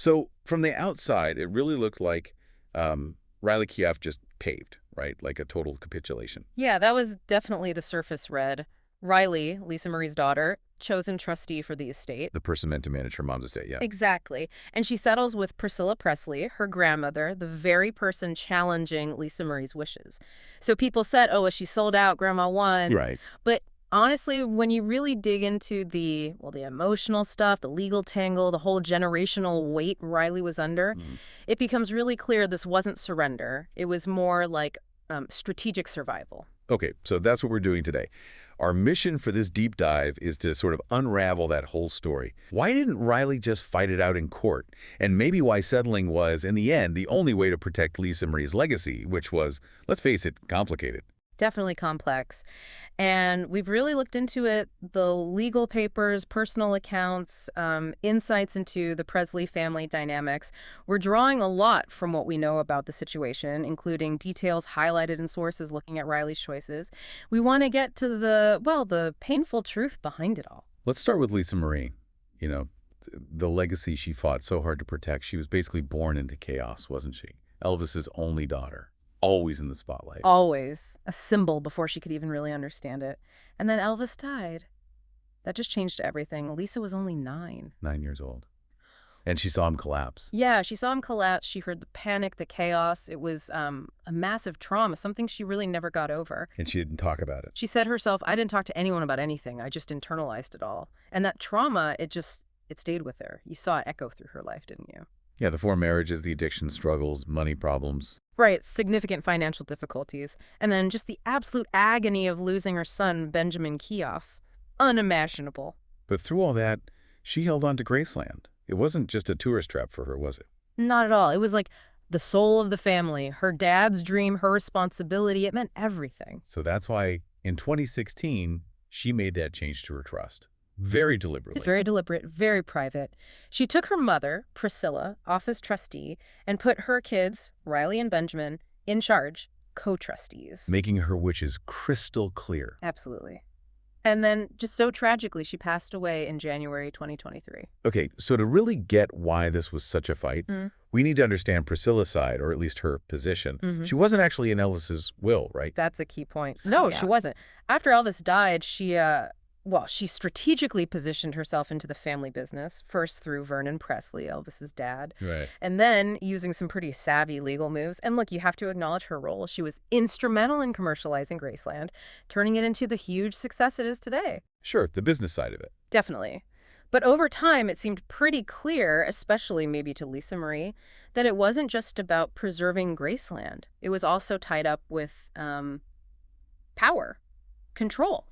So from the outside, it really looked like Riley Keough just paved, right? Like a total capitulation. Yeah, that was definitely the surface read. Riley, Lisa Marie's daughter, chosen trustee for the estate. The person meant to manage her mom's estate, yeah. Exactly. And she settles with Priscilla Presley, her grandmother, the very person challenging Lisa Marie's wishes. So people said, oh, well, she sold out, Grandma won. Right. But honestly, when you really dig into the emotional stuff, the legal tangle, the whole generational weight Riley was under, Mm. it becomes really clear this wasn't surrender. It was more like strategic survival. Okay, so that's what we're doing today. Our mission for this deep dive is to sort of unravel that whole story. Why didn't Riley just fight it out in court? And maybe why settling was, in the end, the only way to protect Lisa Marie's legacy, which was, let's face it, complicated. Definitely complex. And we've really looked into it, the legal papers, personal accounts, insights into the Presley family dynamics. We're drawing a lot from what we know about the situation, including details highlighted in sources looking at Riley's choices. We want to get to the painful truth behind it all. Let's start with Lisa Marie. You know, the legacy she fought so hard to protect. She was basically born into chaos, wasn't she? Elvis's only daughter. Always in the spotlight. Always a symbol before she could even really understand it. And then Elvis died. That just changed everything. Lisa was only 9. 9 years old. And she saw him collapse. Yeah, she saw him collapse. She heard the panic, the chaos. It was a massive trauma, something she really never got over. And she didn't talk about it. She said herself, I didn't talk to anyone about anything. I just internalized it all. And that trauma, it stayed with her. You saw it echo through her life, didn't you? Yeah, the 4 marriages, the addiction struggles, money problems. Right, significant financial difficulties. And then just the absolute agony of losing her son, Benjamin Keough. Unimaginable. But through all that, she held on to Graceland. It wasn't just a tourist trap for her, was it? Not at all. It was like the soul of the family, her dad's dream, her responsibility. It meant everything. So that's why in 2016, she made that change to her trust. Very deliberately. Very deliberate, very private. She took her mother, Priscilla, off as trustee and put her kids, Riley and Benjamin, in charge, co-trustees. Making her wishes crystal clear. Absolutely. And then, just so tragically, she passed away in January 2023. Okay, so to really get why this was such a fight, we need to understand Priscilla's side, or at least her position. She wasn't actually in Elvis's will, right? That's a key point. No, she wasn't. After Elvis died, she strategically positioned herself into the family business, first through Vernon Presley, Elvis's dad, Right. and then using some pretty savvy legal moves. And look, you have to acknowledge her role. She was instrumental in commercializing Graceland, turning it into the huge success it is today. Sure, the business side of it. Definitely. But over time, it seemed pretty clear, especially maybe to Lisa Marie, that it wasn't just about preserving Graceland. It was also tied up with power, control.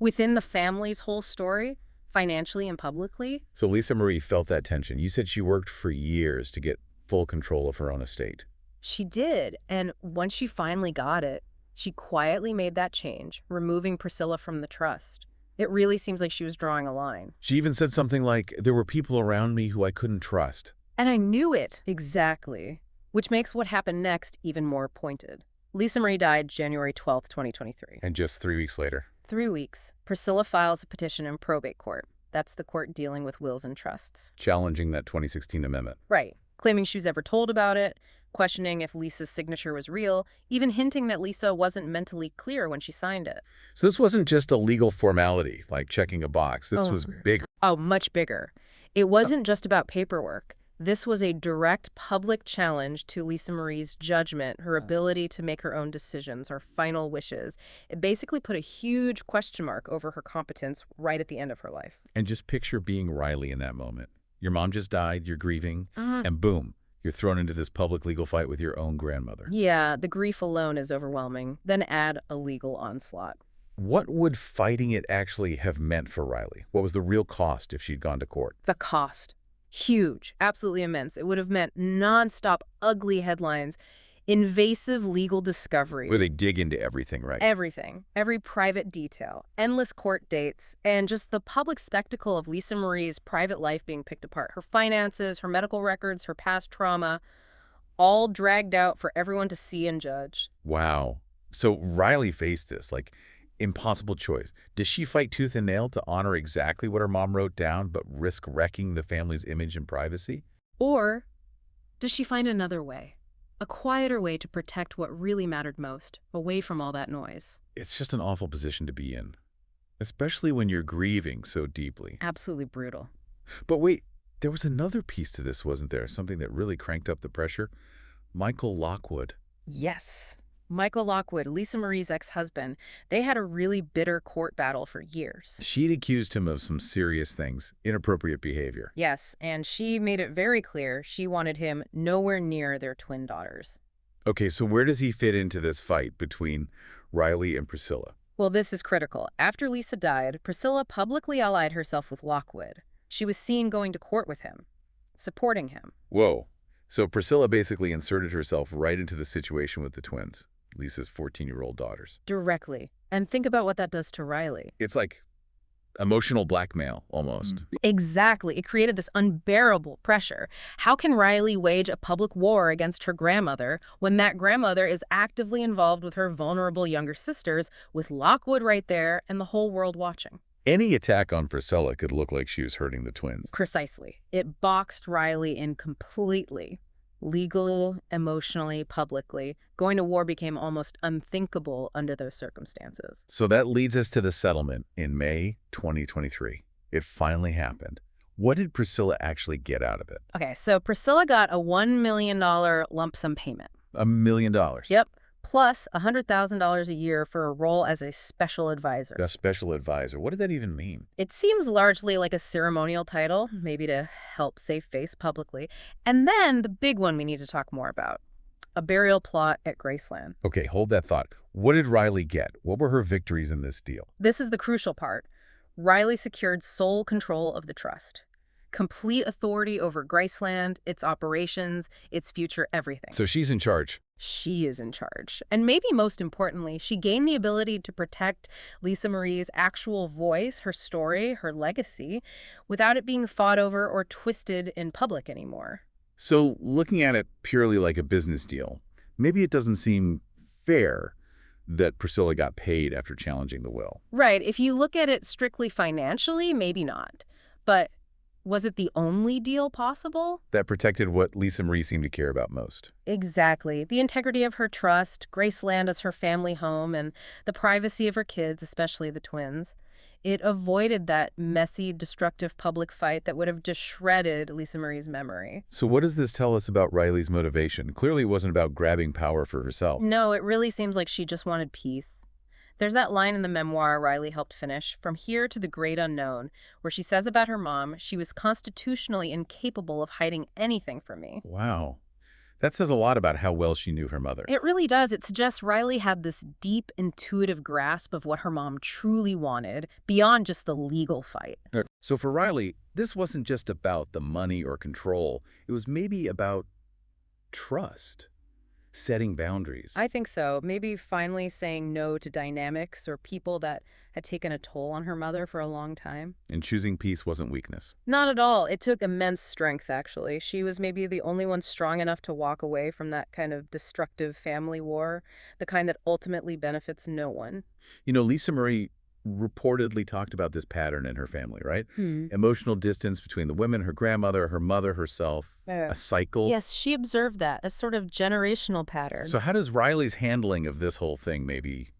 Within the family's whole story, financially and publicly. So Lisa Marie felt that tension. You said she worked for years to get full control of her own estate. She did, and once she finally got it, she quietly made that change, removing Priscilla from the trust. It really seems like she was drawing a line. She even said something like, there were people around me who I couldn't trust. And I knew it. Exactly. Which makes what happened next even more pointed. Lisa Marie died January 12th, 2023. And just 3 weeks later. 3 weeks, Priscilla files a petition in probate court. That's the court dealing with wills and trusts. Challenging that 2016 amendment. Right. Claiming she was ever told about it, questioning if Lisa's signature was real, even hinting that Lisa wasn't mentally clear when she signed it. So this wasn't just a legal formality, like checking a box. This was bigger. Oh, much bigger. It wasn't just about paperwork. This was a direct public challenge to Lisa Marie's judgment, her ability to make her own decisions, her final wishes. It basically put a huge question mark over her competence right at the end of her life. And just picture being Riley in that moment. Your mom just died, you're grieving, and boom, you're thrown into this public legal fight with your own grandmother. Yeah, the grief alone is overwhelming. Then add a legal onslaught. What would fighting it actually have meant for Riley? What was the real cost if she'd gone to court? The cost. Huge, absolutely immense. It would have meant nonstop ugly headlines, invasive legal discovery. Where they dig into everything, right? Everything, every private detail, endless court dates, and just the public spectacle of Lisa Marie's private life being picked apart. Her finances, her medical records, her past trauma, all dragged out for everyone to see and judge. Wow. So Riley faced this, like, impossible choice. Does she fight tooth and nail to honor exactly what her mom wrote down, but risk wrecking the family's image and privacy? Or does she find another way? A quieter way to protect what really mattered most, away from all that noise. It's just an awful position to be in, especially when you're grieving so deeply. Absolutely brutal. But wait, there was another piece to this, wasn't there? Something that really cranked up the pressure? Michael Lockwood. Yes. Michael Lockwood, Lisa Marie's ex-husband, they had a really bitter court battle for years. She'd accused him of some serious things, inappropriate behavior. Yes, and she made it very clear she wanted him nowhere near their twin daughters. Okay, so where does he fit into this fight between Riley and Priscilla? Well, this is critical. After Lisa died, Priscilla publicly allied herself with Lockwood. She was seen going to court with him, supporting him. Whoa. So Priscilla basically inserted herself right into the situation with the twins, Lisa's 14-year-old daughters. Directly. And think about what that does to Riley. It's like emotional blackmail, almost. Exactly. It created this unbearable pressure. How can Riley wage a public war against her grandmother when that grandmother is actively involved with her vulnerable younger sisters, with Lockwood right there and the whole world watching? Any attack on Priscilla could look like she was hurting the twins. Precisely. It boxed Riley in completely. Legal, emotionally, publicly. Going to war became almost unthinkable under those circumstances. So that leads us to the settlement in May 2023. It finally happened. What did Priscilla actually get out of it? Okay, so Priscilla got a $1 million lump sum payment. $1 million. Yep. Plus $100,000 a year for a role as a special advisor. A special advisor. What did that even mean? It seems largely like a ceremonial title, maybe to help save face publicly. And then the big one we need to talk more about, a burial plot at Graceland. Okay, hold that thought. What did Riley get? What were her victories in this deal? This is the crucial part. Riley secured sole control of the trust. Complete authority over Graceland, its operations, its future, everything. So she's in charge. She is in charge. And maybe most importantly, she gained the ability to protect Lisa Marie's actual voice, her story, her legacy, without it being fought over or twisted in public anymore. So looking at it purely like a business deal, maybe it doesn't seem fair that Priscilla got paid after challenging the will. Right. If you look at it strictly financially, maybe not. But was it the only deal possible? That protected what Lisa Marie seemed to care about most. Exactly. The integrity of her trust, Graceland as her family home, and the privacy of her kids, especially the twins. It avoided that messy, destructive public fight that would have just shredded Lisa Marie's memory. So what does this tell us about Riley's motivation? Clearly it wasn't about grabbing power for herself. No, it really seems like she just wanted peace. There's that line in the memoir Riley helped finish, From Here to the Great Unknown, where she says about her mom, she was constitutionally incapable of hiding anything from me. Wow. That says a lot about how well she knew her mother. It really does. It suggests Riley had this deep, intuitive grasp of what her mom truly wanted, beyond just the legal fight. So for Riley, this wasn't just about the money or control. It was maybe about trust. Setting boundaries. I think so. Maybe finally saying no to dynamics or people that had taken a toll on her mother for a long time. And choosing peace wasn't weakness. Not at all. It took immense strength, actually. She was maybe the only one strong enough to walk away from that kind of destructive family war, the kind that ultimately benefits no one. You know, Lisa Marie reportedly talked about this pattern in her family, right? Emotional distance between the women, her grandmother, her mother, herself, a cycle. Yes, she observed that, a sort of generational pattern. So how does Riley's handling of this whole thing maybe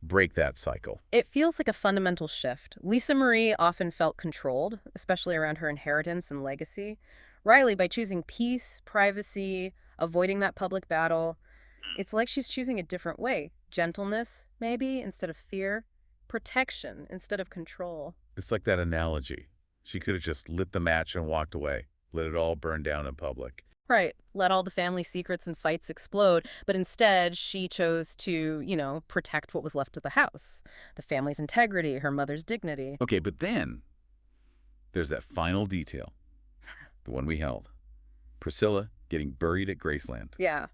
break that cycle? It feels like a fundamental shift. Lisa Marie often felt controlled, especially around her inheritance and legacy. Riley, by choosing peace, privacy, avoiding that public battle, it's like she's choosing a different way. Gentleness, maybe, instead of fear. Protection instead of control. It's like that analogy. She could have just lit the match and walked away, let it all burn down in public. Right. Let all the family secrets and fights explode, but instead she chose to, protect what was left of the house. The family's integrity, her mother's dignity. Okay, but then there's that final detail, the one we held. Priscilla getting buried at Graceland. Yeah.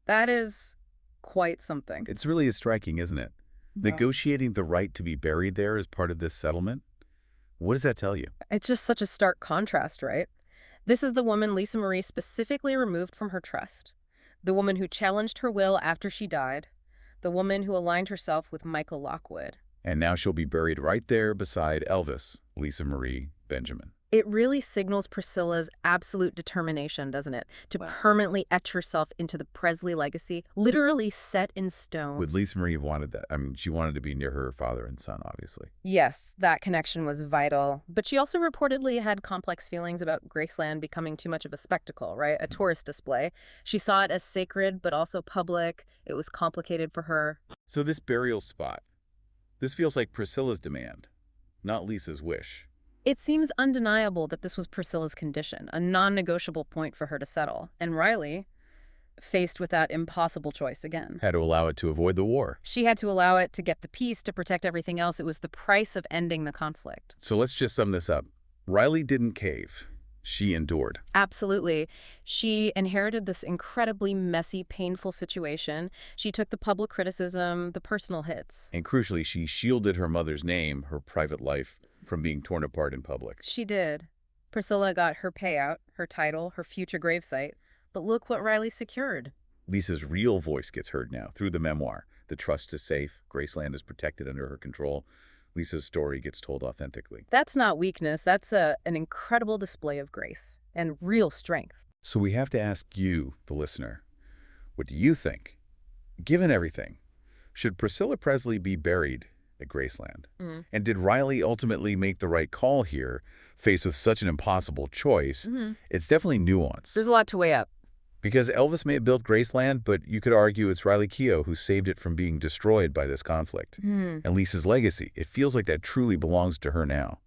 That is quite something. It's really striking, isn't it? No. Negotiating the right to be buried there as part of this settlement? What does that tell you? It's just such a stark contrast, right? This is the woman Lisa Marie specifically removed from her trust. The woman who challenged her will after she died. The woman who aligned herself with Michael Lockwood. And now she'll be buried right there beside Elvis, Lisa Marie Benjamin. It really signals Priscilla's absolute determination, doesn't it? To Well, permanently etch herself into the Presley legacy, literally set in stone. Would Lisa Marie have wanted that? I mean, she wanted to be near her father and son, obviously. Yes, that connection was vital. But she also reportedly had complex feelings about Graceland becoming too much of a spectacle, right? A tourist display. She saw it as sacred, but also public. It was complicated for her. So this burial spot, this feels like Priscilla's demand, not Lisa's wish. It seems undeniable that this was Priscilla's condition, a non-negotiable point for her to settle. And Riley, faced with that impossible choice again. Had to allow it to avoid the war. She had to allow it to get the peace, to protect everything else. It was the price of ending the conflict. So let's just sum this up. Riley didn't cave. She endured. Absolutely. She inherited this incredibly messy, painful situation. She took the public criticism, the personal hits. And crucially, she shielded her mother's name, her private life, from being torn apart in public. She did. Priscilla got her payout, her title, her future gravesite. But look what Riley secured. Lisa's real voice gets heard now through the memoir. The trust is safe. Graceland is protected under her control. Lisa's story gets told authentically. That's not weakness. That's an incredible display of grace and real strength. So we have to ask you, the listener, what do you think? Given everything, should Priscilla Presley be buried at Graceland? And did Riley ultimately make the right call here, faced with such an impossible choice? It's definitely nuanced. There's a lot to weigh up. Because Elvis may have built Graceland, but you could argue it's Riley Keough who saved it from being destroyed by this conflict. And Lisa's legacy, it feels like that truly belongs to her now.